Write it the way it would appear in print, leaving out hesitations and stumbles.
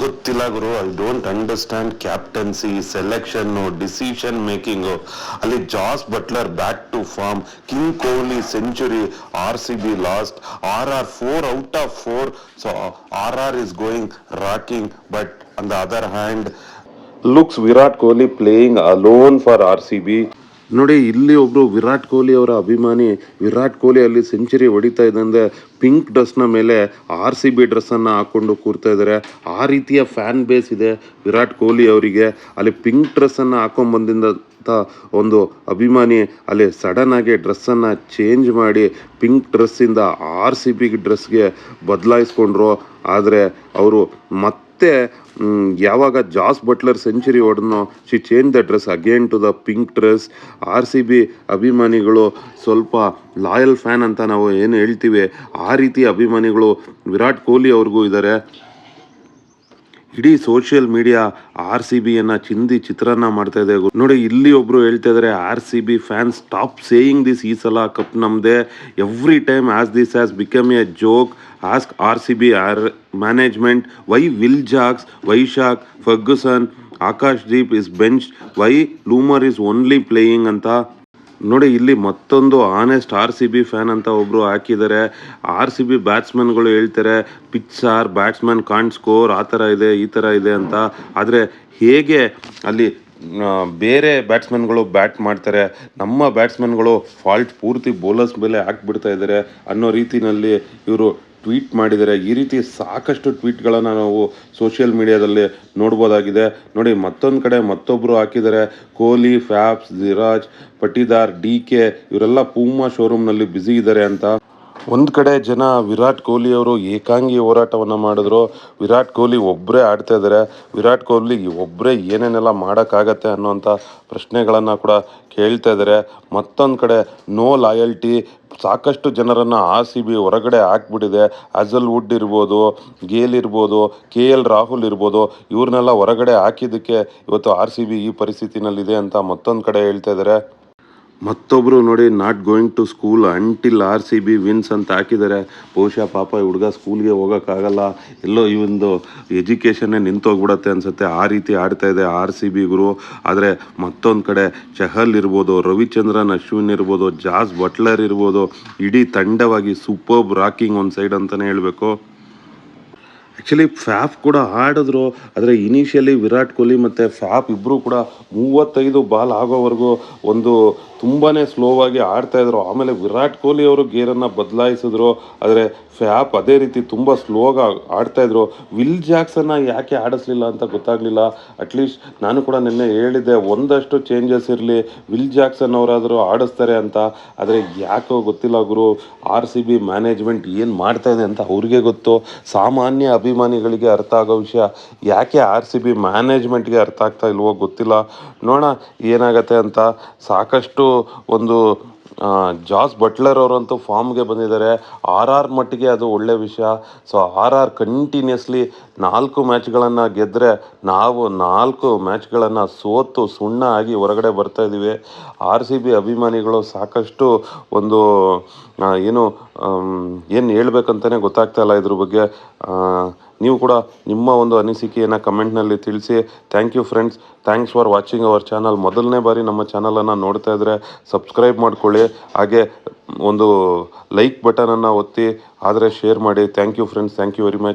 ಗೊತ್ತಿಲ್ಲ ಗುರು. I don't understand captaincy, selection, decision making. ಅಲ್ಲಿ Jos Buttler back to form, king Kohli century, RCB lost, RR 4 out of 4. So RR is going rocking, but on the other hand looks Virat Kohli playing alone for RCB. ನೋಡಿ, ಇಲ್ಲಿ ಒಬ್ರು ವಿರಾಟ್ ಕೊಹ್ಲಿ ಅವರ ಅಭಿಮಾನಿ ವಿರಾಟ್ ಕೊಹ್ಲಿ ಅಲ್ಲಿ century ಹೊಡಿತಾ ಇದ್ದಂದ್ರೆ pink ಡ್ರೆಸ್ನ ಮೇಲೆ RCB ಡ್ರೆಸ್ಸನ್ನು ಹಾಕ್ಕೊಂಡು ಕೂರ್ತಾ ಇದ್ದಾರೆ. ಆ ರೀತಿಯ ಫ್ಯಾನ್ ಬೇಸ್ ಇದೆ ವಿರಾಟ್ ಕೊಹ್ಲಿ ಅವರಿಗೆ. ಅಲ್ಲಿ ಪಿಂಕ್ ಡ್ರೆಸ್ಸನ್ನು ಹಾಕೊಂಡ್ಬಂದಿಂದ ಒಂದು ಅಭಿಮಾನಿ ಅಲ್ಲಿ ಸಡನ್ ಆಗಿ ಡ್ರೆಸ್ಸನ್ನು ಚೇಂಜ್ ಮಾಡಿ ಪಿಂಕ್ ಡ್ರೆಸ್ಸಿಂದ RCB ಡ್ರೆಸ್ಗೆ ಬದಲಾಯಿಸ್ಕೊಂಡ್ರು. ಆದರೆ ಅವರು ಮತ್ತೆ ಯಾವಾಗ ಜಾಸ್ ಬಟ್ಲರ್ ಸೆಂಚುರಿ ಹೊಡೆದ್ನೋ she change the dress again to the pink dress. RCB ಅಭಿಮಾನಿಗಳು ಸ್ವಲ್ಪ ಲಾಯಲ್ ಫ್ಯಾನ್ ಅಂತ ನಾವು ಏನು ಹೇಳ್ತೀವಿ, ಆ ರೀತಿ ಅಭಿಮಾನಿಗಳು ವಿರಾಟ್ ಕೊಹ್ಲಿ ಅವ್ರಿಗೂ ಇದ್ದಾರೆ. ಇಡೀ ಸೋಷಿಯಲ್ ಮೀಡಿಯಾ RCBಯನ್ನು ಚಿಂದಿ ಚಿತ್ರಾನ್ನ ಮಾಡ್ತಾ ಇದೆ. ನೋಡಿ, ಇಲ್ಲಿ ಒಬ್ರು ಹೇಳ್ತಾ ಇದ್ದಾರೆ, RCB fans stop saying this, ಈ ಸಲ ಕಪ್ ನಮ್ದೆ. Every time as this has become a joke. Ask RCB management why Will Jacks, Vyshak, Ferguson, Akash Deep is bench, why Lomror is only playing ಅಂತ. ನೋಡಿ, ಇಲ್ಲಿ ಮತ್ತೊಂದು ಆನೆಸ್ಟ್ RCB ಫ್ಯಾನ್ ಅಂತ ಒಬ್ಬರು ಹಾಕಿದ್ದಾರೆ. RCB ಬ್ಯಾಟ್ಸ್ಮನ್ಗಳು ಹೇಳ್ತಾರೆ pitch or batsman can't score, ಆ ಥರ ಇದೆ ಈ ಥರ ಇದೆ ಅಂತ. ಆದರೆ ಹೇಗೆ ಅಲ್ಲಿ ಬೇರೆ ಬ್ಯಾಟ್ಸ್ಮನ್ಗಳು ಬ್ಯಾಟ್ ಮಾಡ್ತಾರೆ, ನಮ್ಮ ಬ್ಯಾಟ್ಸ್ಮನ್ಗಳು ಫಾಲ್ಟ್ ಪೂರ್ತಿ ಬೌಲರ್ಸ್ ಮೇಲೆ ಹಾಕ್ಬಿಡ್ತಾ ಇದ್ದಾರೆ ಅನ್ನೋ ರೀತಿಯಲ್ಲಿ ಇವರು ಟ್ವೀಟ್ ಮಾಡಿದ್ದಾರೆ. ಈ ರೀತಿ ಸಾಕಷ್ಟು ಟ್ವೀಟ್ಗಳನ್ನು ನಾವು ಸೋಷಿಯಲ್ ಮೀಡಿಯಾದಲ್ಲಿ ನೋಡ್ಬೋದಾಗಿದೆ. ನೋಡಿ, ಮತ್ತೊಂದು ಕಡೆ ಮತ್ತೊಬ್ಬರು ಹಾಕಿದ್ದಾರೆ, ಕೊಹ್ಲಿ, ಫ್ಯಾಬ್ಸ್, ಸಿರಾಜ್, ಪಟಿದಾರ್, DK ಇವರೆಲ್ಲ ಪೂಮಾ ಶೋರೂಮ್ನಲ್ಲಿ ಬ್ಯುಸಿ ಇದ್ದಾರೆ ಅಂತ. ಒಂದು ಕಡೆ ಜನ ವಿರಾಟ್ ಕೊಹ್ಲಿ ಅವರು ಏಕಾಂಗಿ ಹೋರಾಟವನ್ನು ಮಾಡಿದ್ರು. ವಿರಾಟ್ ಕೊಹ್ಲಿ ಒಬ್ಬರೇ ಆಡ್ತಾ ಇದ್ದಾರೆ, ವಿರಾಟ್ ಕೊಹ್ಲಿ ಒಬ್ಬರೇ ಏನೇನೆಲ್ಲ ಮಾಡೋಕ್ಕಾಗತ್ತೆ ಅನ್ನೋಂಥ ಪ್ರಶ್ನೆಗಳನ್ನು ಕೂಡ ಕೇಳ್ತಾ ಇದ್ದಾರೆ. ಮತ್ತೊಂದು ಕಡೆ ನೋ ಲಾಯಲ್ಟಿ, ಸಾಕಷ್ಟು ಜನರನ್ನು RCB ಹೊರಗಡೆ ಹಾಕ್ಬಿಟ್ಟಿದೆ. ಅಜಲ್ ವುಡ್ ಇರ್ಬೋದು, ಗೇಲ್ ಇರ್ಬೋದು, KL ರಾಹುಲ್ ಇರ್ಬೋದು, ಇವ್ರನ್ನೆಲ್ಲ ಹೊರಗಡೆ ಹಾಕಿದ್ದಕ್ಕೆ ಇವತ್ತು RCB ಈ ಪರಿಸ್ಥಿತಿನಲ್ಲಿದೆ ಅಂತ ಮತ್ತೊಂದು ಕಡೆ ಹೇಳ್ತಾ ಇದ್ದಾರೆ. ಮತ್ತೊಬ್ಬರು ನೋಡಿ, not going to school until RCB wins ಅಂತ ಹಾಕಿದ್ದಾರೆ. ಬಹುಶಃ ಪಾಪ ಈ ಹುಡುಗ ಸ್ಕೂಲ್ಗೆ ಹೋಗೋಕ್ಕಾಗಲ್ಲ, ಎಲ್ಲೋ ಈ ಒಂದು ಎಜುಕೇಷನ್ನೇ ನಿಂತೋಗ್ಬಿಡತ್ತೆ ಅನಿಸುತ್ತೆ, ಆ ರೀತಿ ಆಡ್ತಾ ಇದೆ RCB ಗುರು. ಆದರೆ ಮತ್ತೊಂದು ಕಡೆ ಚಹಲ್ ಇರ್ಬೋದು, ರವಿಚಂದ್ರನ್ ಅಶ್ವಿನ್ ಇರ್ಬೋದು, ಜಾಸ್ ಬಟ್ಲರ್ ಇರ್ಬೋದು, ಇಡೀ ತಂಡವಾಗಿ ಸೂಪರ್ಬ್ ರಾಕಿಂಗ್ ಒಂದು ಸೈಡ್ ಅಂತಲೇ ಹೇಳಬೇಕು. ಆ್ಯಕ್ಚುಲಿ ಫ್ಯಾಫ್ ಕೂಡ ಆಡಿದ್ರು, ಆದರೆ ಇನಿಷಿಯಲಿ ವಿರಾಟ್ ಕೊಹ್ಲಿ ಮತ್ತು ಫ್ಯಾಫ್ ಇಬ್ಬರು ಕೂಡ 35 ಬಾಲ್ ಆಗೋವರೆಗೂ ಒಂದು ತುಂಬಾ ಸ್ಲೋವಾಗಿ ಆಡ್ತಾಯಿದ್ರು. ಆಮೇಲೆ ವಿರಾಟ್ ಕೊಹ್ಲಿ ಅವರು ಗೇರನ್ನು ಬದಲಾಯಿಸಿದ್ರು, ಆದರೆ ಫ್ಯಾಪ್ ಅದೇ ರೀತಿ ತುಂಬ ಸ್ಲೋಗಿ ಆಡ್ತಾಯಿದ್ರು. ವಿಲ್ ಜಾಕ್ಸನ್ನು ಯಾಕೆ ಆಡಿಸ್ಲಿಲ್ಲ ಅಂತ ಗೊತ್ತಾಗಲಿಲ್ಲ. ಅಟ್ಲೀಸ್ಟ್ ನಾನು ಕೂಡ ನಿನ್ನೆ ಹೇಳಿದ್ದೆ, ಒಂದಷ್ಟು ಚೇಂಜಸ್ ಇರಲಿ, ವಿಲ್ ಜಾಕ್ಸನ್ ಅವರಾದರೂ ಆಡಿಸ್ತಾರೆ ಅಂತ. ಆದರೆ ಯಾಕೋ ಗೊತ್ತಿಲ್ಲ ಗುರು, RCB ಮ್ಯಾನೇಜ್ಮೆಂಟ್ ಏನು ಮಾಡ್ತಾಯಿದೆ ಅಂತ ಅವ್ರಿಗೆ ಗೊತ್ತು. ಸಾಮಾನ್ಯ ಅಭಿಮಾನಿಗಳಿಗೆ ಅರ್ಥ ಆಗೋ ವಿಷಯ ಯಾಕೆ RCB ಮ್ಯಾನೇಜ್ಮೆಂಟ್ಗೆ ಅರ್ಥ ಆಗ್ತಾ ಇಲ್ವೋ ಗೊತ್ತಿಲ್ಲ. ನೋಡೋಣ ಏನಾಗತ್ತೆ ಅಂತ. ಸಾಕಷ್ಟು ಒಂದು ಜಾಸ್ ಬಟ್ಲರ್ ಅವರಂತೂ ಫಾರ್ಮ್ಗೆ ಬಂದಿದ್ದಾರೆ. RR ಮಟ್ಟಿಗೆ ಅದು ಒಳ್ಳೆಯ ವಿಷಯ. ಸೊ RR ಕಂಟಿನ್ಯೂಸ್ಲಿ 4 ಮ್ಯಾಚ್ಗಳನ್ನು ಗೆದ್ದರೆ, ನಾವು 4 ಮ್ಯಾಚ್ಗಳನ್ನು ಸೋತು ಸುಣ್ಣ ಆಗಿ ಹೊರಗಡೆ ಬರ್ತಾಯಿದ್ದೀವಿ. RCB ಅಭಿಮಾನಿಗಳು ಸಾಕಷ್ಟು ಒಂದು ಏನು ಹೇಳ್ಬೇಕಂತಲೇ ಗೊತ್ತಾಗ್ತಾ ಇಲ್ಲ ಇದ್ರ ಬಗ್ಗೆ. ನೀವು ಕೂಡ ನಿಮ್ಮ ಒಂದು ಅನಿಸಿಕೆಯನ್ನು ಕಮೆಂಟ್ನಲ್ಲಿ ತಿಳಿಸಿ. Thank you friends, thanks for watching our channel. ಮೊದಲನೇ ಬಾರಿ ನಮ್ಮ ಚಾನಲನ್ನು ನೋಡ್ತಾ ಇದ್ದರೆ ಸಬ್ಸ್ಕ್ರೈಬ್ ಮಾಡ್ಕೊಳ್ಳಿ, ಹಾಗೆ ಒಂದು ಲೈಕ್ ಬಟನನ್ನು ಒತ್ತಿ, ಆದರೆ ಶೇರ್ ಮಾಡಿ. Thank you friends, thank you very much.